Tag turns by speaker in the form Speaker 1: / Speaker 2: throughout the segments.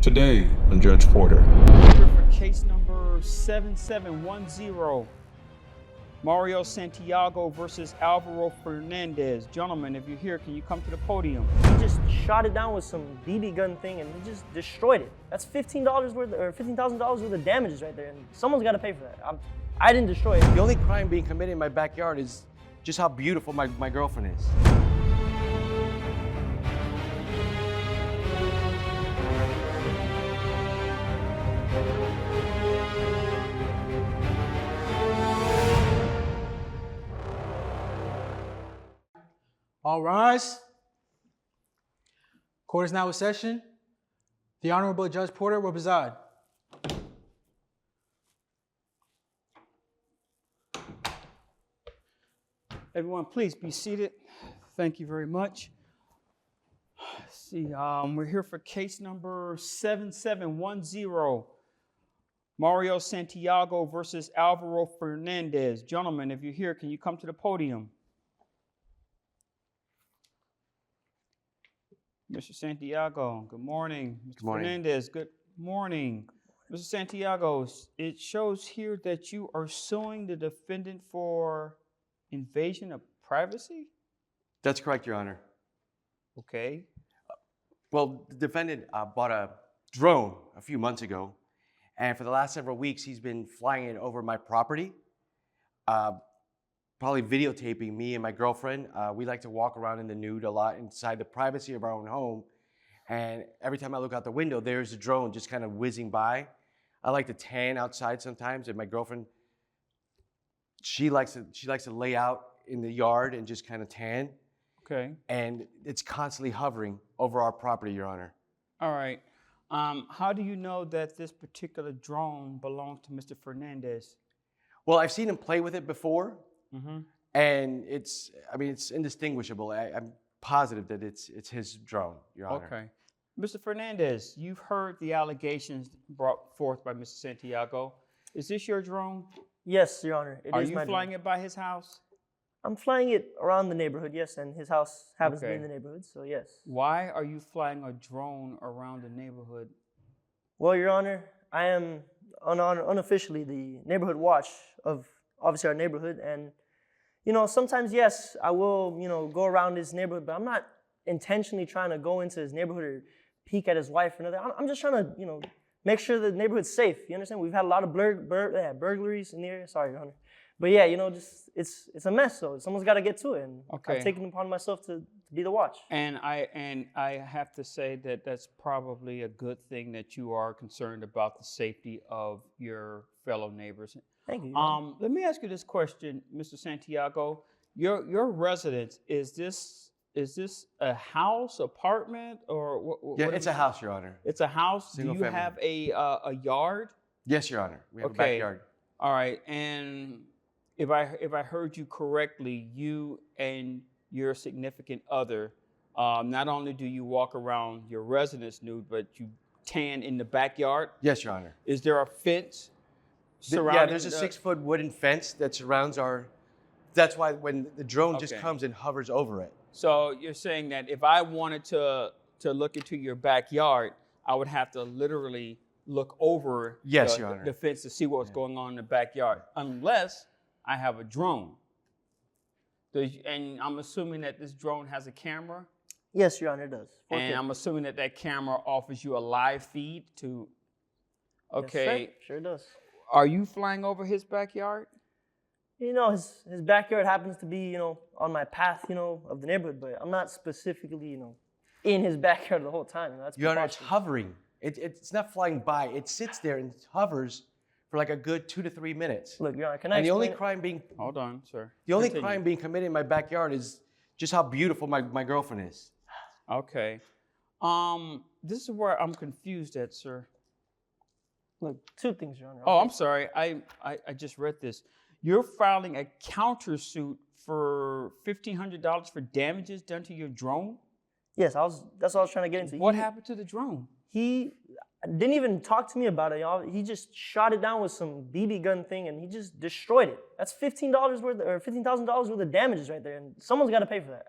Speaker 1: Today on Judge Porter.
Speaker 2: Here for case number 7710, Mario Santiago versus Alvaro Fernandez. Gentlemen, if you're here, can you come to the podium?
Speaker 3: He just shot it down with some BB gun thing and he just destroyed it. That's $15 worth or $15,000 worth of damages right there, and someone's got to pay for that. I didn't destroy it.
Speaker 4: The only crime being committed in my backyard is just how beautiful my girlfriend is.
Speaker 5: All rise. Court is now in session. The Honorable Judge Porter will preside.
Speaker 2: Everyone, please be seated. Thank you very much. Let's see, we're here for case number 7710, Mario Santiago versus Alvaro Fernandez. Gentlemen, if you're here, can you come to the podium? Mr. Santiago, good morning. Mr.
Speaker 4: Good morning.
Speaker 2: Fernandez, good morning. Mr. Santiago, it shows here that you are suing the defendant for invasion of privacy?
Speaker 4: That's correct, Your Honor.
Speaker 2: Okay.
Speaker 4: Well, the defendant bought a drone a few months ago, and for the last several weeks, he's been flying it over my property, probably videotaping me and my girlfriend. We like to walk around in the nude a lot inside the privacy of our own home, and every time I look out the window, there's a drone just kind of whizzing by. I like to tan outside sometimes, and my girlfriend, she likes to lay out in the yard and just kind of tan.
Speaker 2: Okay.
Speaker 4: And it's constantly hovering over our property, Your Honor.
Speaker 2: All right. How do you know that this particular drone belongs to Mr. Fernandez?
Speaker 4: Well, I've seen him play with it before,
Speaker 2: Mm-hmm.
Speaker 4: and it's indistinguishable. I'm positive that it's his drone, Your Honor.
Speaker 2: Okay. Mr. Fernandez, you've heard the allegations brought forth by Mr. Santiago. Is this your drone?
Speaker 3: Yes, Your Honor. It
Speaker 2: Are
Speaker 3: is
Speaker 2: you
Speaker 3: my
Speaker 2: flying
Speaker 3: drone.
Speaker 2: it by his house?
Speaker 3: I'm flying it around the neighborhood, yes, and his house happens to be
Speaker 2: Okay.
Speaker 3: in the neighborhood, so yes.
Speaker 2: Why are you flying a drone around the neighborhood?
Speaker 3: Well, Your Honor, I am unofficially the neighborhood watch of obviously our neighborhood, and sometimes, yes, I will, go around his neighborhood, but I'm not intentionally trying to go into his neighborhood or peek at his wife or nothing. I'm just trying to, make sure the neighborhood's safe. You understand? We've had a lot of burglaries in the area. Sorry, Your Honor. But yeah, just it's a mess. So someone's got to get to it, and
Speaker 2: Okay.
Speaker 3: I've taken it upon myself to be the watch.
Speaker 2: And I have to say that that's probably a good thing that you are concerned about the safety of your fellow neighbors.
Speaker 3: Thank you. Your Honor.
Speaker 2: Let me ask you this question, Mr. Santiago. Your residence, is this a house, apartment, or what?
Speaker 4: Yeah,
Speaker 2: what
Speaker 4: it's a house, Your Honor.
Speaker 2: It's a house.
Speaker 4: Single
Speaker 2: Do you
Speaker 4: family.
Speaker 2: have a yard?
Speaker 4: Yes, Your Honor. We have a
Speaker 2: Okay.
Speaker 4: backyard.
Speaker 2: All right. And if I heard you correctly, you and your significant other, not only do you walk around your residence nude, but you tan in the backyard.
Speaker 4: Yes, Your Honor.
Speaker 2: Is there a fence surrounding?
Speaker 4: Yeah, there's a 6-foot wooden fence that surrounds our. That's why when the drone just
Speaker 2: Okay.
Speaker 4: comes and hovers over it.
Speaker 2: So you're saying that if I wanted to look into your backyard, I would have to literally look over
Speaker 4: Yes, Your Honor.
Speaker 2: the fence to see what's going on in the backyard, unless I have a drone. And I'm assuming that this drone has a camera,
Speaker 3: Yes, Your Honor, it does. 4K.
Speaker 2: and I'm assuming that that camera offers you a live feed to. Okay,
Speaker 3: Yes, sir. Sure does.
Speaker 2: are you flying over his backyard?
Speaker 3: His backyard happens to be, on my path, of the neighborhood, but I'm not specifically, in his backyard the whole time. That's
Speaker 4: Your Honor, it's
Speaker 3: preposterous.
Speaker 4: hovering. It's not flying by. It sits there and hovers for like a good 2 to 3 minutes.
Speaker 3: Look, Your Honor, can I
Speaker 4: And the only
Speaker 3: explain?
Speaker 4: crime being
Speaker 2: Hold on, sir.
Speaker 4: The only
Speaker 2: Continue.
Speaker 4: crime being committed in my backyard is just how beautiful my girlfriend is.
Speaker 2: Okay. This is where I'm confused at, sir.
Speaker 3: Look, two things, Your Honor.
Speaker 2: Oh,
Speaker 3: okay?
Speaker 2: I'm sorry. I just read this. You're filing a countersuit for $1,500 for damages done to your drone?
Speaker 3: Yes, that's what I was trying to get into.
Speaker 2: What happened to the drone?
Speaker 3: He didn't even talk to me about it, y'all. He just shot it down with some BB gun thing and he just destroyed it. That's $15 worth or $15,000 worth of damages right there, and someone's got to pay for that.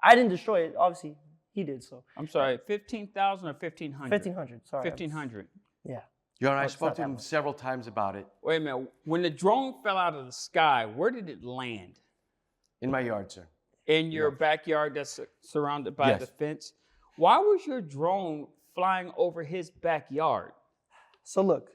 Speaker 3: I didn't destroy it, obviously. He did so.
Speaker 2: I'm sorry, 15,000 or 1,500?
Speaker 3: 1,500. Sorry.
Speaker 2: 1,500.
Speaker 3: Yeah.
Speaker 4: Your Honor, I
Speaker 3: it's
Speaker 4: spoke
Speaker 3: not
Speaker 4: to
Speaker 3: that
Speaker 4: him
Speaker 3: much.
Speaker 4: several times about it
Speaker 2: Wait a minute. When the drone fell out of the sky, where did it land?
Speaker 4: in my yard, sir.
Speaker 2: In your
Speaker 4: Yes.
Speaker 2: backyard that's surrounded by the
Speaker 4: Yes.
Speaker 2: fence? Why was your drone flying over his backyard?
Speaker 3: So look,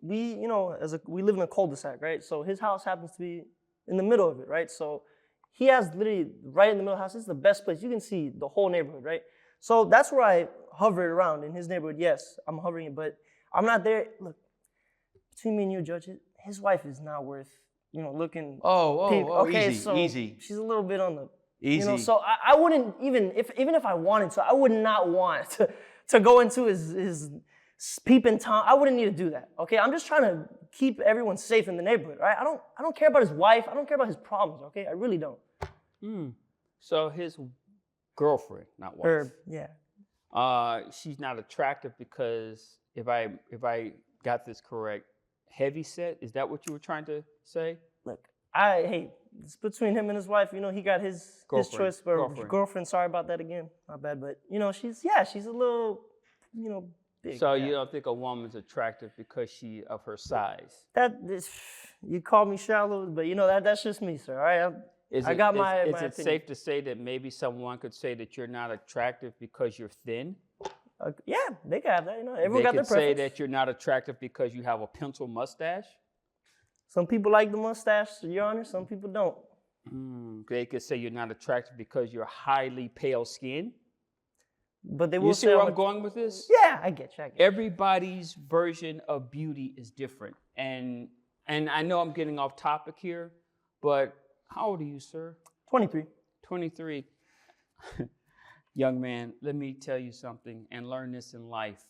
Speaker 3: we, we live in a cul-de-sac, right? So his house happens to be in the middle of it, right? So he has literally right in the middle of the house. This is the best place. You can see the whole neighborhood, right? So that's where I hovered around in his neighborhood. Yes, I'm hovering, but I'm not there. Look, between me and you, Judge, his wife is not worth, looking.
Speaker 4: Easy.
Speaker 3: She's a little bit on the,
Speaker 4: Easy.
Speaker 3: so I wouldn't even if I wanted to, I would not want to go into his peeping Tom. I wouldn't need to do that. Okay, I'm just trying to keep everyone safe in the neighborhood, right? I don't care about his wife. I don't care about his problems. Okay, I really don't.
Speaker 2: So his girlfriend, not wife.
Speaker 3: Yeah.
Speaker 2: She's not attractive because if I got this correct, heavy set. Is that what you were trying to say?
Speaker 3: Look, it's between him and his wife. He got his choice. But girlfriend. Sorry about that again. Not bad, but she's a little, big.
Speaker 2: So
Speaker 3: yeah.
Speaker 2: you don't think a woman's attractive because of her size?
Speaker 3: You call me shallow, but that's just me, sir. All right.
Speaker 2: Is it
Speaker 3: opinion.
Speaker 2: safe to say that maybe someone could say that you're not attractive because you're thin?
Speaker 3: Yeah, they can have that. Everyone
Speaker 2: They
Speaker 3: got their
Speaker 2: could say
Speaker 3: preference.
Speaker 2: that you're not attractive because you have a pencil mustache?
Speaker 3: Some people like the mustache, Your Honor. Some people don't.
Speaker 2: They could say you're not attractive because you're highly pale skinned.
Speaker 3: But they will
Speaker 2: You see
Speaker 3: say
Speaker 2: where I'm going with this?
Speaker 3: Yeah, I get you.
Speaker 2: Everybody's version of beauty is different. And I know I'm getting off topic here, but how old are you, sir?
Speaker 3: 23.
Speaker 2: 23. Young man, let me tell you something and learn this in life.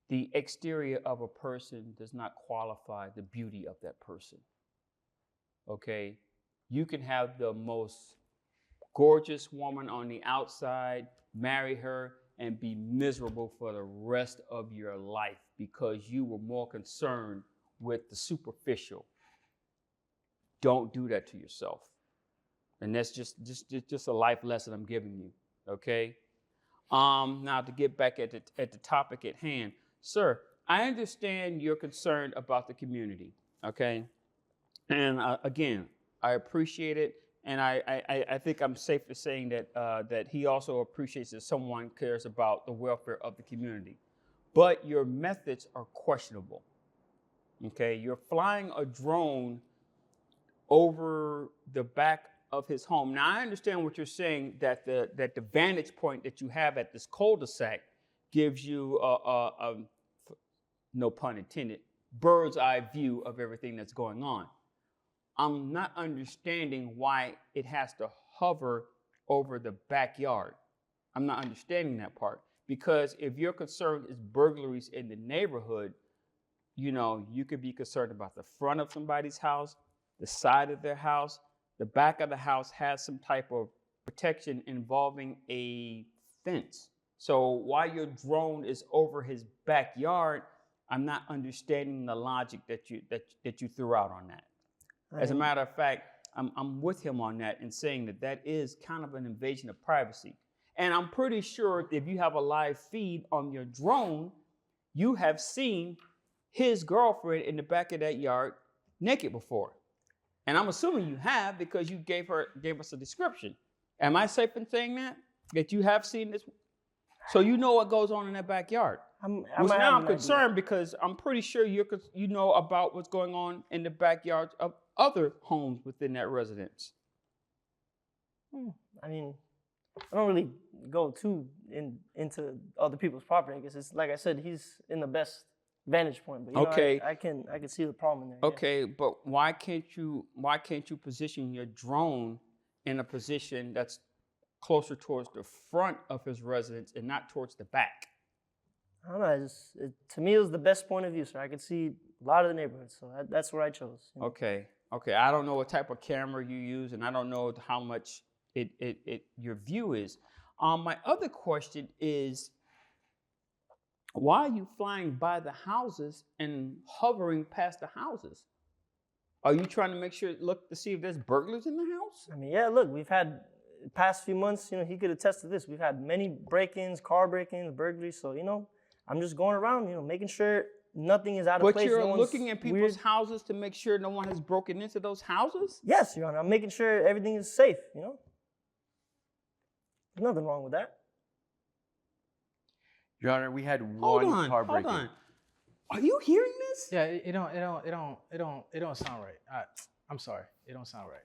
Speaker 2: The exterior of a person does not qualify the beauty of that person. Okay? You can have the most gorgeous woman on the outside, marry her, and be miserable for the rest of your life because you were more concerned with the superficial. Don't do that to yourself. And that's just a life lesson I'm giving you. Okay? Now to get back at the topic at hand. Sir, I understand you're concerned about the community. Okay? And again, I appreciate it. And I think I'm safe for saying that he also appreciates that someone cares about the welfare of the community. But your methods are questionable. Okay? You're flying a drone over the back of his home. Now, I understand what you're saying, that the vantage point that you have at this cul-de-sac gives you no pun intended, bird's eye view of everything that's going on. I'm not understanding why it has to hover over the backyard. I'm not understanding that part. Because if your concern is burglaries in the neighborhood, you could be concerned about the front of somebody's house, the side of their house. The back of the house has some type of protection involving a fence. So while your drone is over his backyard, I'm not understanding the logic that you threw out on that. As a matter of fact, I'm with him on that and saying that is kind of an invasion of privacy. And I'm pretty sure if you have a live feed on your drone, you have seen his girlfriend in the back of that yard naked before. And I'm assuming you have because you gave us a description. Am I safe in saying that you have seen this? So you know what goes on in that backyard. I'm concerned because I'm pretty sure you know about what's going on in the backyards of other homes within that residence.
Speaker 3: I mean, I don't really go too into other people's property. I guess it's like I said, he's in the best vantage point. But
Speaker 2: okay,
Speaker 3: I can see the problem in there.
Speaker 2: Okay, yeah. But why can't you position your drone in a position that's closer towards the front of his residence and not towards the back?
Speaker 3: I don't know. To me, it was the best point of view, sir. I could see a lot of the neighborhood, so that's where I chose.
Speaker 2: Okay. I don't know what type of camera you use, and I don't know how much your view is. My other question is, why are you flying by the houses and hovering past the houses? Are you trying to look to see if there's burglars in the house?
Speaker 3: I mean, yeah, look, we've had past few months, he could attest to this. We've had many break-ins, car break-ins, burglaries. So, I'm just going around, making sure nothing is out of place.
Speaker 2: But you're
Speaker 3: no
Speaker 2: looking at people's
Speaker 3: weird.
Speaker 2: houses to make sure no one has broken into those houses?
Speaker 3: Yes, Your Honor. I'm making sure everything is safe, There's nothing wrong with that.
Speaker 4: Your Honor, we had
Speaker 2: Hold
Speaker 4: one
Speaker 2: on,
Speaker 4: car
Speaker 2: hold
Speaker 4: break-in.
Speaker 2: on. Are you hearing this?
Speaker 5: Yeah, it don't sound right. I'm sorry, it don't sound right.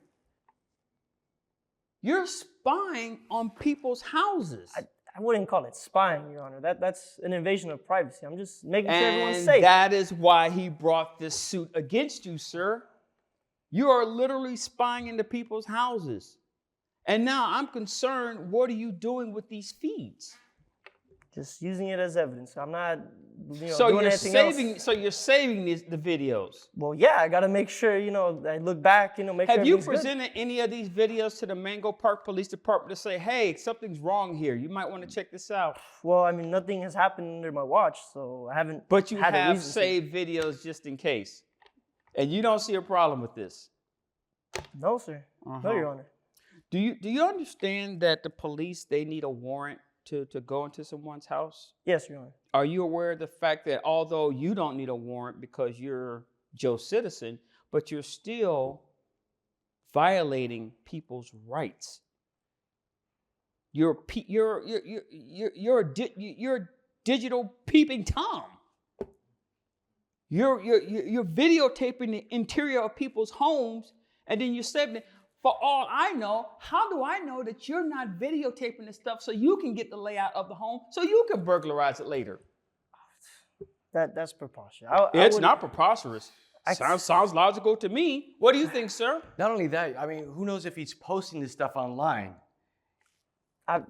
Speaker 2: You're spying on people's houses.
Speaker 3: I wouldn't call it spying, Your Honor. That's an invasion of privacy. I'm just making sure everyone's
Speaker 2: And
Speaker 3: safe.
Speaker 2: that is why he brought this suit against you, sir. You are literally spying into people's houses. And now I'm concerned, what are you doing with these feeds?
Speaker 3: Just using it as evidence. I'm not,
Speaker 2: So
Speaker 3: doing
Speaker 2: you're
Speaker 3: anything
Speaker 2: saving.
Speaker 3: else.
Speaker 2: So you're saving the videos.
Speaker 3: Well, yeah, I got to make sure, I look back, make sure
Speaker 2: Have you
Speaker 3: everything's good.
Speaker 2: presented any of these videos to the Mango Park Police Department to say, hey, something's wrong here. You might want to check this out.
Speaker 3: Well, I mean, nothing has happened under my watch, so I haven't.
Speaker 2: But you
Speaker 3: had a
Speaker 2: have
Speaker 3: reason to.
Speaker 2: saved videos just in case. And you don't see a problem with this.
Speaker 3: No, sir.
Speaker 2: Uh-huh.
Speaker 3: No, Your Honor.
Speaker 2: Do you understand that the police, they need a warrant to go into someone's house?
Speaker 3: Yes, Your Honor.
Speaker 2: Are you aware of the fact that although you don't need a warrant because you're Joe Citizen, but you're still violating people's rights? You're a digital peeping Tom. You're videotaping the interior of people's homes, and then you're saving it. For all I know, how do I know that you're not videotaping this stuff so you can get the layout of the home so you can burglarize it later?
Speaker 3: That's preposterous.
Speaker 2: It's not preposterous. Sounds logical to me. What do you think, sir?
Speaker 4: Not only that, I mean, who knows if he's posting this stuff online?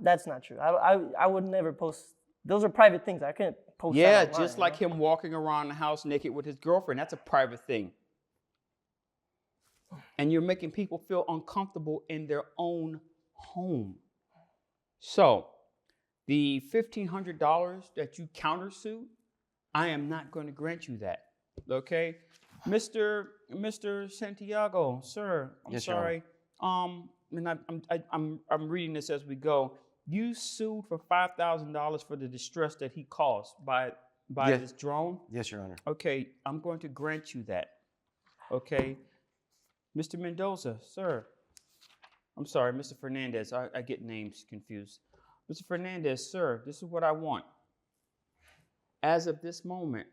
Speaker 3: That's not true. I would never post. Those are private things. I can't post.
Speaker 2: Yeah,
Speaker 3: that online,
Speaker 2: just like him walking around the house naked with his girlfriend. That's a private thing. And you're making people feel uncomfortable in their own home. So, the $1,500 that you countersued, I am not going to grant you that. Okay, Mr. Santiago, sir. I'm
Speaker 4: Yes, Your
Speaker 3: Uh-huh.
Speaker 4: Honor.
Speaker 2: and I'm reading this as we go. You sued for $5,000 for the distress that he caused by
Speaker 4: Yes.
Speaker 2: this drone.
Speaker 4: Yes, Your Honor.
Speaker 2: Okay, I'm going to grant you that. Okay, Mr. Mendoza, sir. I'm sorry, Mr. Fernandez. I get names confused. Mr. Fernandez, sir, this is what I want. As of this moment,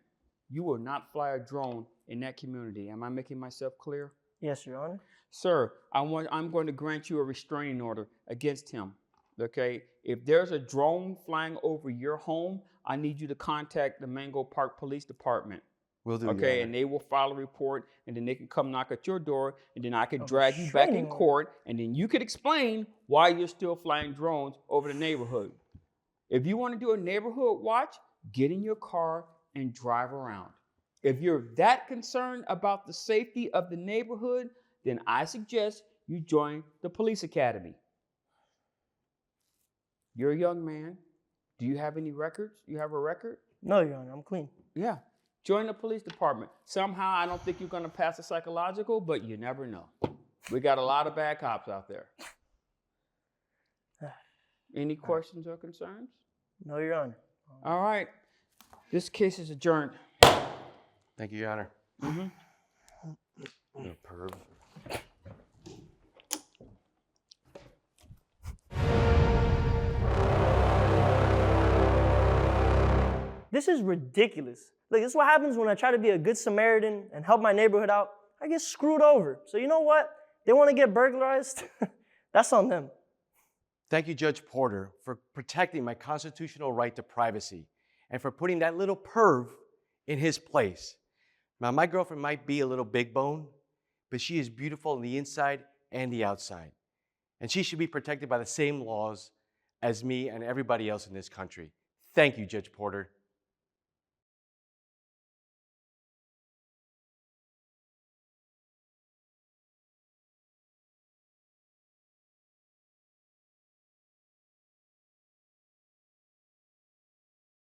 Speaker 2: you will not fly a drone in that community. Am I making myself clear?
Speaker 3: Yes, Your Honor.
Speaker 2: Sir, I'm going to grant you a restraining order against him. Okay? If there's a drone flying over your home, I need you to contact the Mango Park Police Department.
Speaker 4: Will do. Your
Speaker 2: Okay,
Speaker 4: Honor.
Speaker 2: and they will file a report, and then they can come knock at your door, and then I can drag you back in
Speaker 3: restraining order.
Speaker 2: court, and then you could explain why you're still flying drones over the neighborhood. If you want to do a neighborhood watch, get in your car and drive around. If you're that concerned about the safety of the neighborhood, then I suggest you join the police academy. You're a young man. Do you have any records? You have a record?
Speaker 3: No, Your Honor. I'm clean.
Speaker 2: Yeah. Join the police department. Somehow, I don't think you're going to pass a psychological, but you never know. We got a lot of bad cops out there. Any questions or concerns?
Speaker 3: No, Your Honor.
Speaker 2: All right. This case is adjourned.
Speaker 4: Thank you, Your Honor.
Speaker 2: Mm-hmm.
Speaker 4: You're a perv.
Speaker 3: This is ridiculous. Look, this is what happens when I try to be a good Samaritan and help my neighborhood out. I get screwed over. So you know what? They want to get burglarized? That's on them.
Speaker 4: Thank you, Judge Porter, for protecting my constitutional right to privacy and for putting that little perv in his place. Now, my girlfriend might be a little big bone, but she is beautiful on the inside and the outside. And she should be protected by the same laws as me and everybody else in this country. Thank you, Judge Porter.